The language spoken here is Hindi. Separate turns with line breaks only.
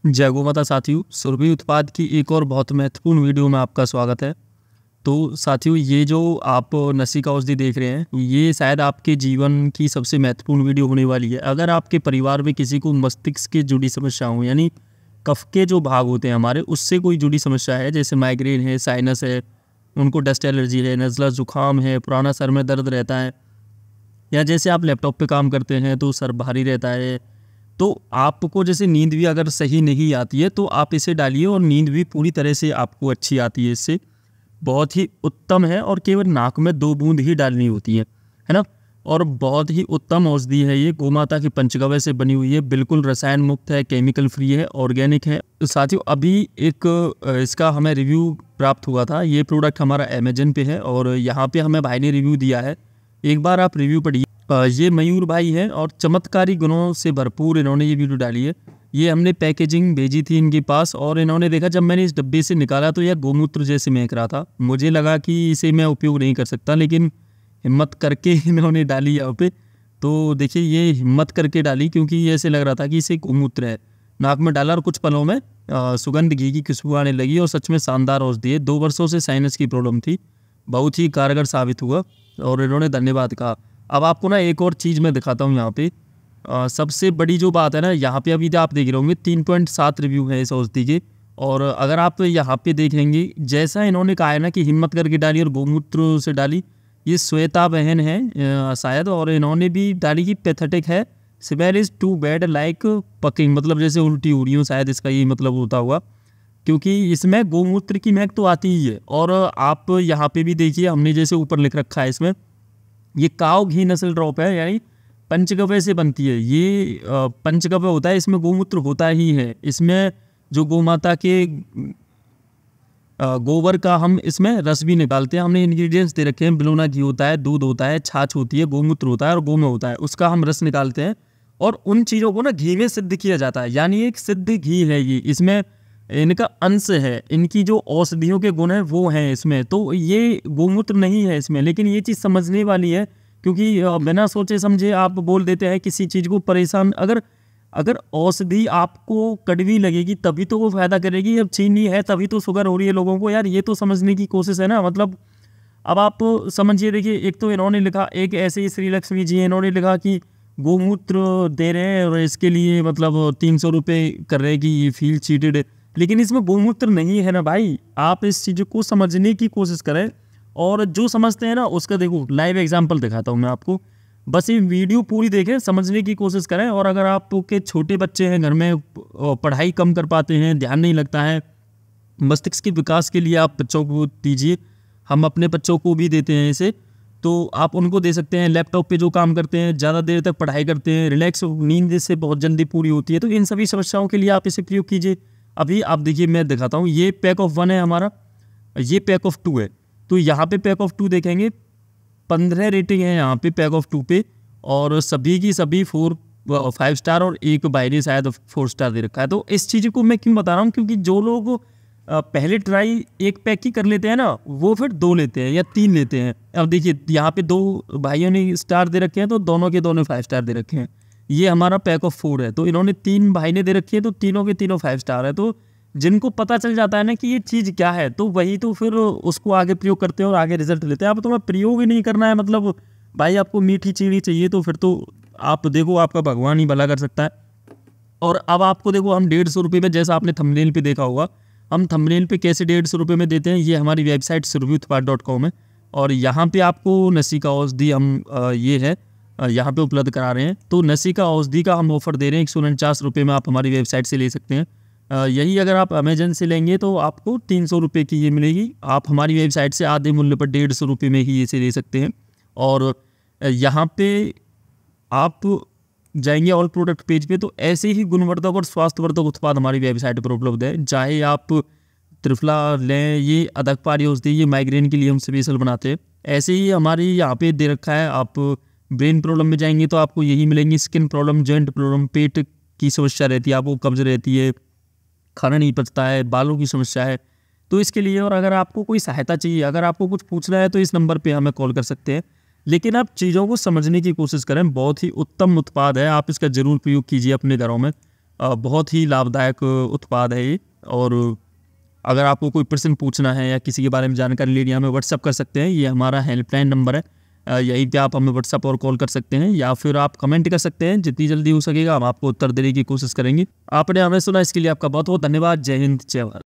जय गौ माता साथियों, सुरभि उत्पाद की एक और बहुत महत्वपूर्ण वीडियो में आपका स्वागत है। तो साथियों, ये जो आप नसिका औषधि देख रहे हैं, ये शायद आपके जीवन की सबसे महत्वपूर्ण वीडियो होने वाली है। अगर आपके परिवार में किसी को मस्तिष्क से जुड़ी समस्या हो, यानी कफ के जो भाग होते हैं हमारे, उससे कोई जुड़ी समस्या है, जैसे माइग्रेन है, साइनस है, उनको डस्ट एलर्जी है, नज़ला जुकाम है, पुराना सर में दर्द रहता है, या जैसे आप लैपटॉप पे काम करते हैं तो सर भारी रहता है, तो आपको जैसे नींद भी अगर सही नहीं आती है तो आप इसे डालिए और नींद भी पूरी तरह से आपको अच्छी आती है। इससे बहुत ही उत्तम है और केवल नाक में 2 बूंद ही डालनी होती है ना। और बहुत ही उत्तम औषधि है ये, गोमाता की पंचगव्य से बनी हुई है, बिल्कुल रसायन मुक्त है, केमिकल फ्री है, ऑर्गेनिक है। तो साथियों, अभी एक इसका हमें रिव्यू प्राप्त हुआ था। ये प्रोडक्ट हमारा अमेजन पे है और यहाँ पे हमें भाई ने रिव्यू दिया है, एक बार आप रिव्यू पढ़िए। ये मयूर भाई हैं और चमत्कारी गुणों से भरपूर इन्होंने ये वीडियो डाली है। ये हमने पैकेजिंग भेजी थी इनके पास और इन्होंने देखा, जब मैंने इस डब्बे से निकाला तो यह गोमूत्र जैसे महक रहा था। मुझे लगा कि इसे मैं उपयोग नहीं कर सकता, लेकिन हिम्मत करके इन्होंने डाली यहाँ पे। तो देखिए, ये हिम्मत करके डाली क्योंकि ये ऐसे लग रहा था कि इसे गोमूत्र है। नाक में डाला और कुछ पलों में सुगंध घी की खुशबू आने लगी और सच में शानदार औषधि है। 2 वर्षों से साइनस की प्रॉब्लम थी, बहुत ही कारगर साबित हुआ और इन्होंने धन्यवाद कहा। अब आपको ना एक और चीज़ मैं दिखाता हूँ यहाँ पे। सबसे बड़ी जो बात है ना, यहाँ पे अभी आप देख रहे होंगे 3.7 रिव्यू है इस औषधि के। और अगर आप यहाँ पे देखेंगे, जैसा इन्होंने कहा है ना कि हिम्मत करके डाली और गोमूत्र से डाली, ये श्वेता बहन है शायद, और इन्होंने भी डाली कि पैथेटिक है, smell is too bad like puking, मतलब जैसे उल्टी हो रही हो, शायद इसका ये मतलब होता हुआ, क्योंकि इसमें गोमूत्र की महक तो आती ही है। और आप यहाँ पे भी देखिए, हमने जैसे ऊपर लिख रखा है इसमें, ये काव घी नस्ल ड्रॉप है, यानी पंचगव्य से बनती है। ये पंचगव्य होता है, इसमें गोमूत्र होता ही है। इसमें जो गोमाता के गोबर का हम इसमें रस भी निकालते हैं। हमने इंग्रेडिएंट्स दे रखे हैं, बिलोना घी होता है, दूध होता है, छाछ होती है, गोमूत्र होता है और गोमय होता है, उसका हम रस निकालते हैं और उन चीज़ों को ना घी में सिद्ध किया जाता है, यानी एक सिद्ध घी है ये। इसमें इनका अंश है, इनकी जो औषधियों के गुण हैं वो हैं इसमें। तो ये गोमूत्र नहीं है इसमें, लेकिन ये चीज़ समझने वाली है, क्योंकि बिना सोचे समझे आप बोल देते हैं किसी चीज़ को परेशान। अगर औषधि आपको कड़वी लगेगी तभी तो वो फायदा करेगी, अब चीनी है तभी तो शुगर हो रही है लोगों को, यार ये तो समझने की कोशिश है ना। मतलब अब आप समझिए, देखिए, एक तो इन्होंने लिखा, एक ऐसे ही श्री लक्ष्मी जी इन्होंने लिखा कि गोमूत्र दे रहे हैं और इसके लिए मतलब 300 रुपये कर रहे हैं कि ये फील चीटेड है, लेकिन इसमें गोमूत्र नहीं है ना भाई। आप इस चीज़ को समझने की कोशिश करें, और जो समझते हैं ना उसका देखो लाइव एग्जांपल दिखाता हूँ मैं आपको। बस ये वीडियो पूरी देखें, समझने की कोशिश करें। और अगर आपके छोटे बच्चे हैं घर में, पढ़ाई कम कर पाते हैं, ध्यान नहीं लगता है, मस्तिष्क के विकास के लिए आप बच्चों को दीजिए। हम अपने बच्चों को भी देते हैं इसे, तो आप उनको दे सकते हैं। लैपटॉप पे जो काम करते हैं, ज़्यादा देर तक पढ़ाई करते हैं, रिलैक्स, नींद इससे बहुत जल्दी पूरी होती है, तो इन सभी समस्याओं के लिए आप इसे प्रयोग कीजिए। अभी आप देखिए, मैं दिखाता हूँ। ये पैक ऑफ 1 है हमारा, ये पैक ऑफ 2 है। तो यहाँ पे पैक ऑफ 2 देखेंगे, 15 रेटिंग है यहाँ पे पैक ऑफ 2 पे, और सभी की सभी 5 स्टार और एक भाई ने शायद 4 स्टार दे रखा है। तो इस चीज़ को मैं क्यों बता रहा हूँ, क्योंकि जो लोग पहले ट्राई एक पैक ही कर लेते हैं ना, वो फिर 2 लेते हैं या 3 लेते हैं। अब देखिए, यहाँ पे 2 भाइयों ने स्टार दे रखे हैं, तो दोनों के दोनों 5 स्टार दे रखे हैं। ये हमारा पैक ऑफ 4 है, तो इन्होंने 3 भाई ने दे रखी है, तो तीनों के तीनों 5 स्टार है। तो जिनको पता चल जाता है ना कि ये चीज़ क्या है, तो वही तो फिर उसको आगे प्रयोग करते हैं और आगे रिजल्ट लेते हैं। अब तुम्हें प्रयोग ही नहीं करना है, मतलब भाई आपको मीठी चीनी चाहिए, तो फिर तो आप देखो, आपका भगवान ही भला कर सकता है। और अब आपको देखो, हम 150 रुपये में, जैसा आपने थंबनेल पे देखा होगा, हम थंबनेल पे कैसे 150 रुपये में देते हैं। ये हमारी वेबसाइट surbhiutpad.com है, और यहाँ पे आपको नसिका औषधि हम ये है यहाँ पे उपलब्ध करा रहे हैं। तो नसिका औषधि का हम ऑफर दे रहे हैं, 149 रुपये में आप हमारी वेबसाइट से ले सकते हैं। यही अगर आप अमेजन से लेंगे तो आपको 300 रुपये की ये मिलेगी। आप हमारी वेबसाइट से आधे मूल्य पर 150 रुपये में ही इसे ले सकते हैं। और यहाँ पे आप जाएंगे ऑल प्रोडक्ट पेज पे, तो ऐसे ही गुणवर्धक और स्वास्थ्यवर्धक उत्पाद हमारी वेबसाइट पर उपलब्ध है। चाहे आप त्रिफला लें, ये अधकपारी औषधि, ये माइग्रेन के लिए हम स्पेशल बनाते हैं। ऐसे ही हमारी यहाँ पे दे रखा है, आप ब्रेन प्रॉब्लम में जाएंगे तो आपको यही मिलेंगी। स्किन प्रॉब्लम, जॉइंट प्रॉब्लम, पेट की समस्या रहती है, आपको कब्ज रहती है, खाना नहीं पचता है, बालों की समस्या है, तो इसके लिए। और अगर आपको कोई सहायता चाहिए, अगर आपको कुछ पूछना है, तो इस नंबर पे हमें कॉल कर सकते हैं। लेकिन आप चीज़ों को समझने की कोशिश करें, बहुत ही उत्तम उत्पाद है, आप इसका ज़रूर प्रयोग कीजिए अपने घरों में। बहुत ही लाभदायक उत्पाद है ये। और अगर आपको कोई प्रश्न पूछना है या किसी के बारे में जानकारी लेनी है, हमें व्हाट्सअप कर सकते हैं। ये हमारा हेल्पलाइन नंबर है, यहीं पे आप हमें व्हाट्सअप और कॉल कर सकते हैं, या फिर आप कमेंट कर सकते हैं। जितनी जल्दी हो सकेगा हम आपको उत्तर देने की कोशिश करेंगे। आपने हमें सुना, इसके लिए आपका बहुत बहुत धन्यवाद। जय हिंद, जय भारत।